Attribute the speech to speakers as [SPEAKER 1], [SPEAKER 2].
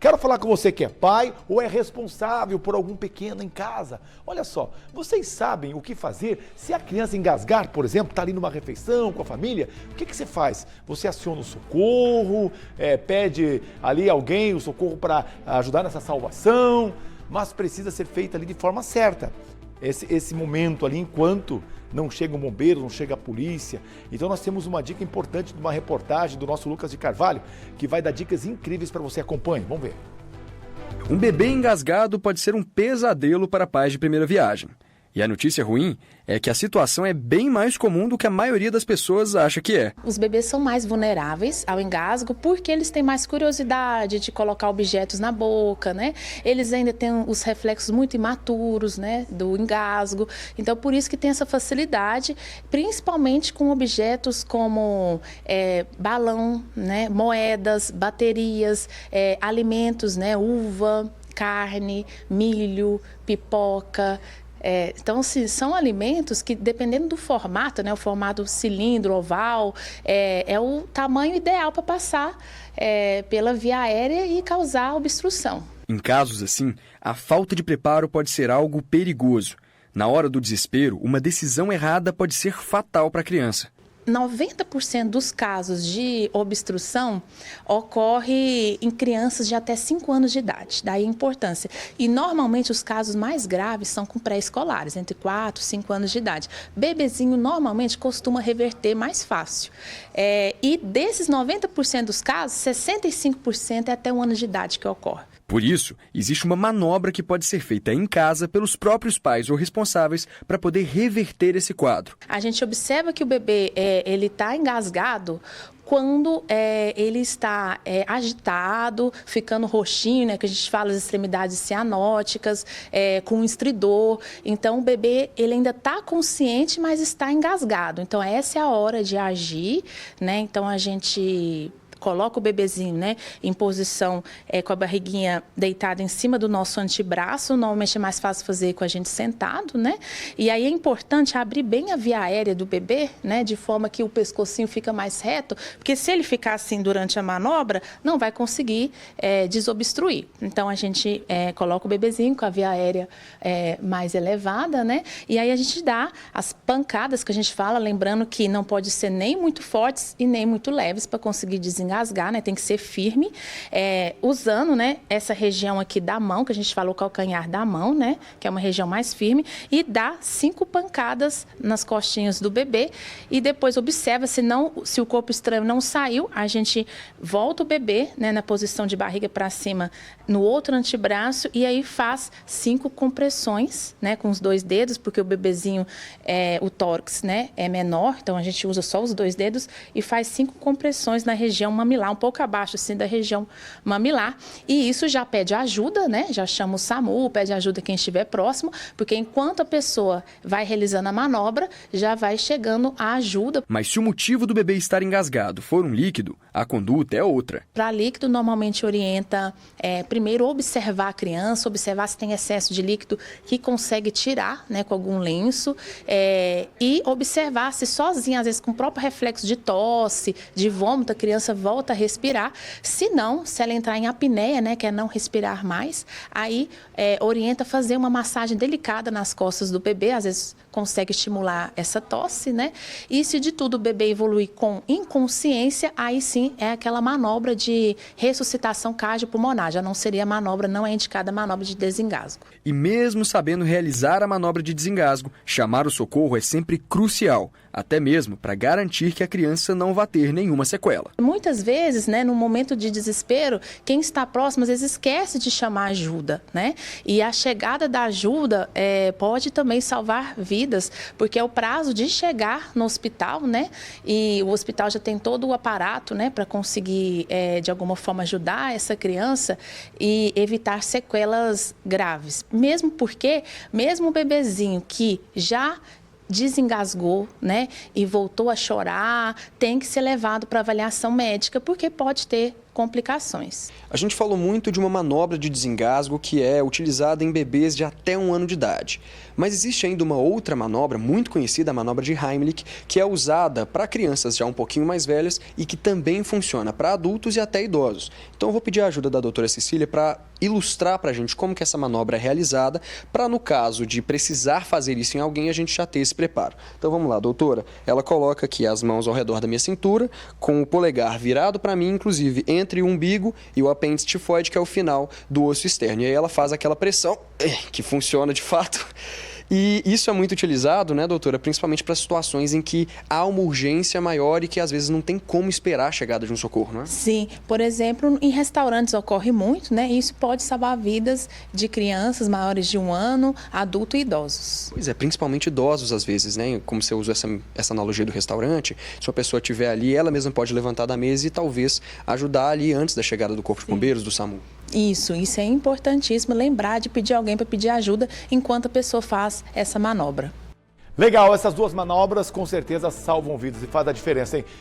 [SPEAKER 1] Quero falar com você que é pai ou é responsável por algum pequeno em casa. Olha só, vocês sabem o que fazer se a criança engasgar, por exemplo, está ali numa refeição com a família? O que você faz? Você aciona o socorro, pede ali alguém o socorro para ajudar nessa salvação, mas precisa ser feita ali de forma certa. Esse momento ali, enquanto não chega o bombeiro, não chega a polícia. Então nós temos uma dica importante de uma reportagem do nosso Lucas de Carvalho, que vai dar dicas incríveis para você. Acompanhe, vamos ver.
[SPEAKER 2] Um bebê engasgado pode ser um pesadelo para pais de primeira viagem. E a notícia ruim é que a situação é bem mais comum do que a maioria das pessoas acha que é.
[SPEAKER 3] Os bebês são mais vulneráveis ao engasgo porque eles têm mais curiosidade de colocar objetos na boca, né? Eles ainda têm os reflexos muito imaturos, né, do engasgo. Então, por isso que tem essa facilidade, principalmente com objetos como balão, né, moedas, baterias, alimentos, né, uva, carne, milho, pipoca. Então, são alimentos que, dependendo do formato, né, o formato cilindro, oval, é o tamanho ideal para passar pela via aérea e causar obstrução.
[SPEAKER 2] Em casos assim, a falta de preparo pode ser algo perigoso. Na hora do desespero, uma decisão errada pode ser fatal para a criança.
[SPEAKER 3] 90% dos casos de obstrução ocorre em crianças de até 5 anos de idade, daí a importância. E normalmente os casos mais graves são com pré-escolares, entre 4 e 5 anos de idade. Bebezinho normalmente costuma reverter mais fácil. E desses 90% dos casos, 65% é até 1 ano de idade que ocorre.
[SPEAKER 2] Por isso, existe uma manobra que pode ser feita em casa pelos próprios pais ou responsáveis para poder reverter esse quadro.
[SPEAKER 3] A gente observa que o bebê ele está engasgado quando ele está agitado, ficando roxinho, né, que a gente fala as extremidades cianóticas, com estridor. Então, o bebê ele ainda está consciente, mas está engasgado. Então, essa é a hora de agir, né? Então, a gente coloca o bebezinho, né, em posição com a barriguinha deitada em cima do nosso antebraço. Normalmente é mais fácil fazer com a gente sentado, né? E aí é importante abrir bem a via aérea do bebê, né, de forma que o pescocinho fica mais reto, porque se ele ficar assim durante a manobra, não vai conseguir desobstruir. Então a gente coloca o bebezinho com a via aérea mais elevada, né? E aí a gente dá as pancadas que a gente fala, lembrando que não pode ser nem muito fortes e nem muito leves para conseguir desengasgar, né? Tem que ser firme, usando, né, essa região aqui da mão, que a gente falou calcanhar da mão, né, que é uma região mais firme, e dá 5 pancadas nas costinhas do bebê e depois observa se o corpo estranho não saiu, a gente volta o bebê, né, na posição de barriga para cima no outro antebraço e aí faz 5 compressões, né, com os 2 dedos, porque o bebezinho, o tórax, né, é menor, então a gente usa só os 2 dedos e faz 5 compressões na região mamilar, um pouco abaixo assim da região mamilar, e isso já pede ajuda, né? Já chama o SAMU, pede ajuda quem estiver próximo, porque enquanto a pessoa vai realizando a manobra, já vai chegando a ajuda.
[SPEAKER 2] Mas se o motivo do bebê estar engasgado for um líquido, a conduta é outra.
[SPEAKER 3] Para líquido, normalmente orienta primeiro observar a criança, observar se tem excesso de líquido que consegue tirar, né, com algum lenço, e observar se sozinha, às vezes com o próprio reflexo de tosse, de vômito, a criança volta a respirar. Se não, se ela entrar em apneia, né, que é não respirar mais, aí orienta fazer uma massagem delicada nas costas do bebê, às vezes consegue estimular essa tosse, né? E se de tudo o bebê evoluir com inconsciência, aí sim é aquela manobra de ressuscitação cardiopulmonar. Já não seria a manobra, não é indicada a manobra de desengasgo.
[SPEAKER 2] E mesmo sabendo realizar a manobra de desengasgo, chamar o socorro é sempre crucial, até mesmo para garantir que a criança não vá ter nenhuma sequela.
[SPEAKER 3] Muitas vezes, né, no momento de desespero, quem está próximo às vezes esquece de chamar ajuda, né? E a chegada da ajuda pode também salvar vidas, porque é o prazo de chegar no hospital, né? E o hospital já tem todo o aparato, né, para conseguir de alguma forma ajudar essa criança e evitar sequelas graves. Mesmo porque, mesmo o bebezinho que já desengasgou, né, e voltou a chorar, tem que ser levado para avaliação médica, porque pode ter complicações.
[SPEAKER 2] A gente falou muito de uma manobra de desengasgo que é utilizada em bebês de até 1 ano de idade. Mas existe ainda uma outra manobra muito conhecida, a manobra de Heimlich, que é usada para crianças já um pouquinho mais velhas e que também funciona para adultos e até idosos. Então eu vou pedir a ajuda da doutora Cecília para ilustrar para a gente como que essa manobra é realizada, para no caso de precisar fazer isso em alguém, a gente já ter esse preparo. Então vamos lá, doutora. Ela coloca aqui as mãos ao redor da minha cintura, com o polegar virado para mim, inclusive entre o umbigo e o apêndice tifoide, que é o final do osso externo. E aí ela faz aquela pressão, que funciona de fato. E isso é muito utilizado, né, doutora, principalmente para situações em que há uma urgência maior e que às vezes não tem como esperar a chegada de um socorro, não é?
[SPEAKER 3] Sim, por exemplo, em restaurantes ocorre muito, né? Isso pode salvar vidas de crianças maiores de 1 ano, adultos e idosos.
[SPEAKER 2] Pois é, principalmente idosos às vezes, né? Como você usa essa analogia do restaurante, se uma pessoa estiver ali, ela mesma pode levantar da mesa e talvez ajudar ali antes da chegada do Corpo de Bombeiros, do SAMU.
[SPEAKER 3] Isso é importantíssimo, lembrar de pedir alguém para pedir ajuda enquanto a pessoa faz essa manobra.
[SPEAKER 1] Legal, essas duas manobras com certeza salvam vidas e faz a diferença, hein?